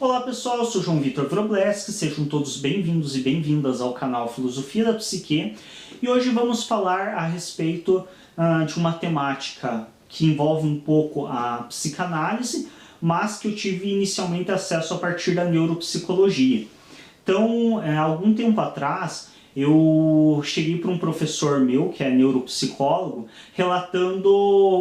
Olá pessoal, eu sou João Vitor Wrobleski, sejam todos bem-vindos e bem-vindas ao canal Filosofia da Psique. E hoje vamos falar a respeito de uma temática que envolve um pouco a psicanálise, mas que eu tive inicialmente acesso a partir da neuropsicologia. Então, algum tempo atrás, eu cheguei para um professor meu, que é neuropsicólogo, relatando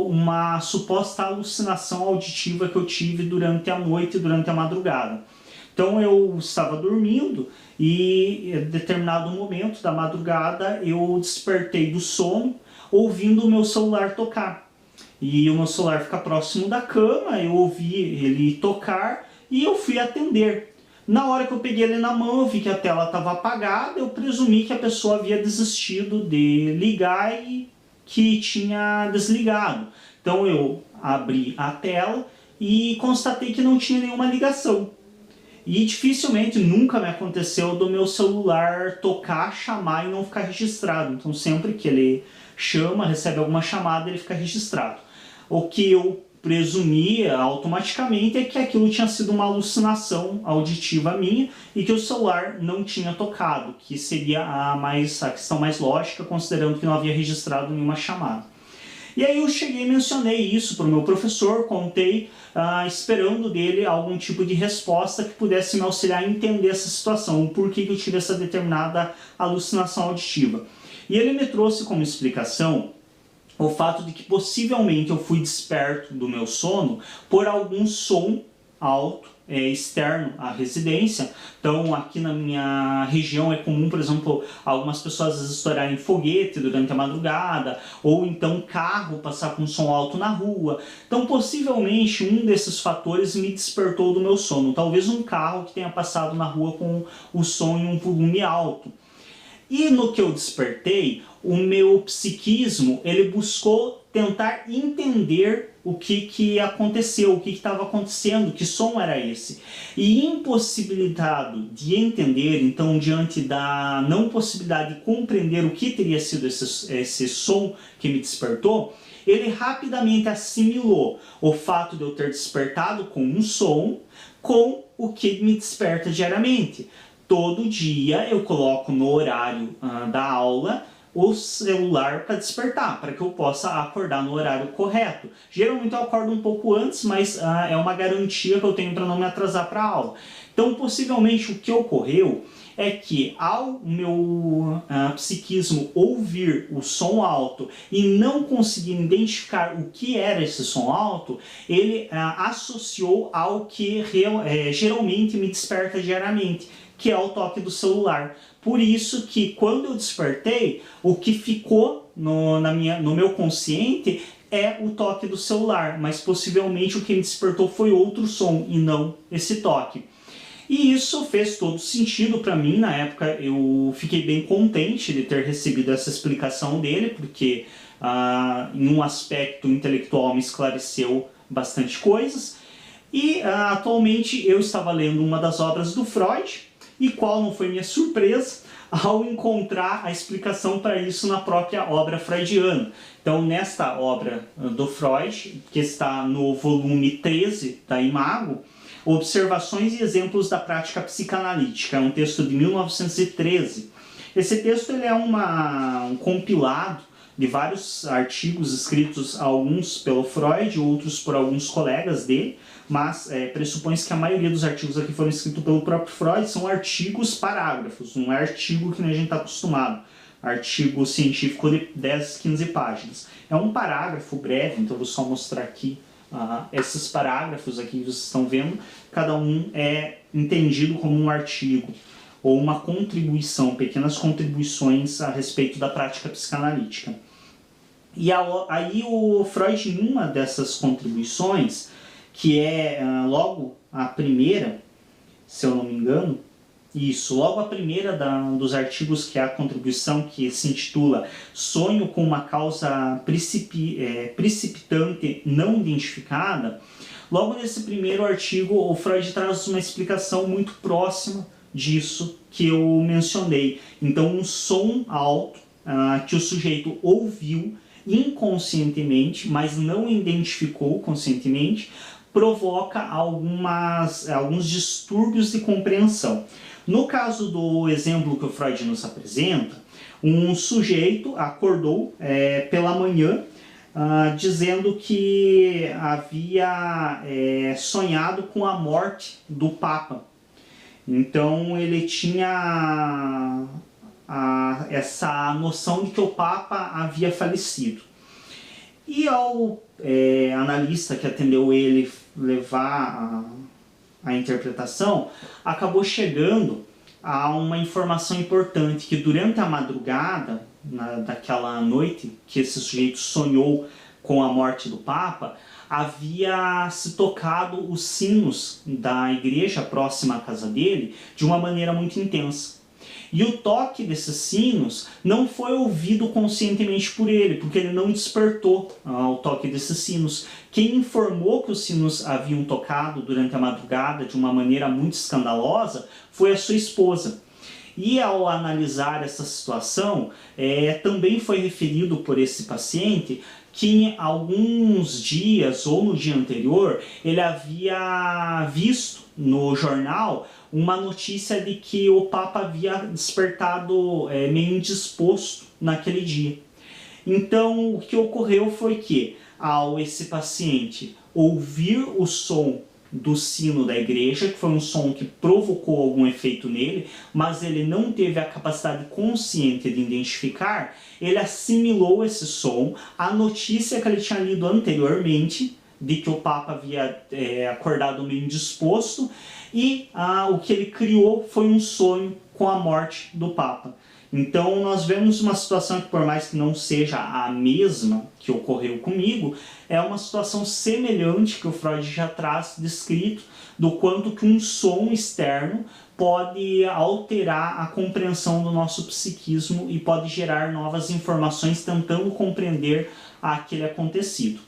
uma suposta alucinação auditiva que eu tive durante a noite e durante a madrugada. Então eu estava dormindo e em determinado momento da madrugada eu despertei do sono ouvindo o meu celular tocar. E o meu celular fica próximo da cama, eu ouvi ele tocar e eu fui atender. Na hora que eu peguei ele na mão, eu vi que a tela estava apagada, eu presumi que a pessoa havia desistido de ligar e que tinha desligado. Então eu abri a tela e constatei que não tinha nenhuma ligação. E dificilmente, nunca me aconteceu do meu celular tocar, chamar e não ficar registrado. Então sempre que ele chama, recebe alguma chamada, ele fica registrado. O que eu presumia automaticamente é que aquilo tinha sido uma alucinação auditiva minha e que o celular não tinha tocado, que seria a questão mais lógica, considerando que não havia registrado nenhuma chamada. E aí eu cheguei e mencionei isso para o meu professor, contei, esperando dele algum tipo de resposta que pudesse me auxiliar a entender essa situação, o porquê que eu tive essa determinada alucinação auditiva. E ele me trouxe como explicação o fato de que possivelmente eu fui desperto do meu sono por algum som alto externo à residência. Então aqui na minha região é comum, por exemplo, algumas pessoas às vezes estourarem foguete durante a madrugada, ou então carro passar com som alto na rua. Então possivelmente um desses fatores me despertou do meu sono. Talvez um carro que tenha passado na rua com o som em um volume alto. E no que eu despertei, o meu psiquismo, ele buscou tentar entender o que aconteceu, o que estava acontecendo, que som era esse. E impossibilitado de entender, então diante da não possibilidade de compreender o que teria sido esse som que me despertou, ele rapidamente assimilou o fato de eu ter despertado com um som com o que me desperta diariamente. Todo dia eu coloco no horário da aula o celular para despertar, para que eu possa acordar no horário correto. Geralmente eu acordo um pouco antes, mas é uma garantia que eu tenho para não me atrasar para a aula. Então, possivelmente, o que ocorreu é que ao meu psiquismo ouvir o som alto e não conseguir identificar o que era esse som alto, ele associou ao que geralmente me desperta diariamente, que é o toque do celular. Por isso que quando eu despertei, o que ficou no meu consciente é o toque do celular, mas possivelmente o que me despertou foi outro som e não esse toque. E isso fez todo sentido para mim. Na época eu fiquei bem contente de ter recebido essa explicação dele, porque em um aspecto intelectual me esclareceu bastante coisas. E atualmente eu estava lendo uma das obras do Freud, e qual não foi minha surpresa ao encontrar a explicação para isso na própria obra freudiana. Então, nesta obra do Freud, que está no volume 13 da Imago, Observações e Exemplos da Prática Psicanalítica, é um texto de 1913. Esse texto ele é um compilado de vários artigos escritos, alguns pelo Freud, outros por alguns colegas dele, mas pressupõe-se que a maioria dos artigos aqui foram escritos pelo próprio Freud, são artigos parágrafos, não é artigo que a gente está acostumado, artigo científico de 10, 15 páginas. É um parágrafo breve, então eu vou só mostrar aqui esses parágrafos aqui que vocês estão vendo, cada um é entendido como um artigo ou uma contribuição, pequenas contribuições a respeito da prática psicanalítica. E aí o Freud, em uma dessas contribuições, que é logo a primeira, se eu não me engano, logo a primeira dos artigos, que é a contribuição que se intitula Sonho com uma causa precipitante não identificada, logo nesse primeiro artigo o Freud traz uma explicação muito próxima disso que eu mencionei. Então um som alto que o sujeito ouviu inconscientemente, mas não identificou conscientemente, provoca alguns distúrbios de compreensão. No caso do exemplo que o Freud nos apresenta, um sujeito acordou pela manhã dizendo que havia sonhado com a morte do Papa. Então ele tinha essa noção de que o Papa havia falecido. E ao analista que atendeu ele levar a interpretação, acabou chegando a uma informação importante, que durante a madrugada, daquela noite que esse sujeito sonhou com a morte do Papa, havia se tocado os sinos da igreja próxima à casa dele de uma maneira muito intensa. E o toque desses sinos não foi ouvido conscientemente por ele, porque ele não despertou ao toque desses sinos. Quem informou que os sinos haviam tocado durante a madrugada de uma maneira muito escandalosa foi a sua esposa. E ao analisar essa situação, também foi referido por esse paciente que em alguns dias ou no dia anterior ele havia visto no jornal uma notícia de que o Papa havia despertado meio indisposto naquele dia. Então o que ocorreu foi que, ao esse paciente ouvir o som do sino da igreja, que foi um som que provocou algum efeito nele, mas ele não teve a capacidade consciente de identificar, ele assimilou esse som à notícia que ele tinha lido anteriormente, de que o Papa havia acordado meio indisposto, e o que ele criou foi um sonho com a morte do Papa. Então nós vemos uma situação que, por mais que não seja a mesma que ocorreu comigo, é uma situação semelhante que o Freud já traz descrito, do quanto que um som externo pode alterar a compreensão do nosso psiquismo e pode gerar novas informações tentando compreender aquele acontecido.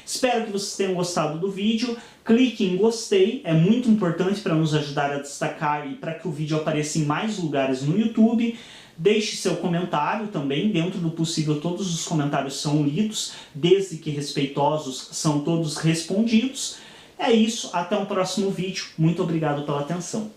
Espero que vocês tenham gostado do vídeo. Clique em gostei, é muito importante para nos ajudar a destacar e para que o vídeo apareça em mais lugares no YouTube. Deixe seu comentário também, dentro do possível todos os comentários são lidos, desde que respeitosos são todos respondidos. É isso, até um próximo vídeo. Muito obrigado pela atenção.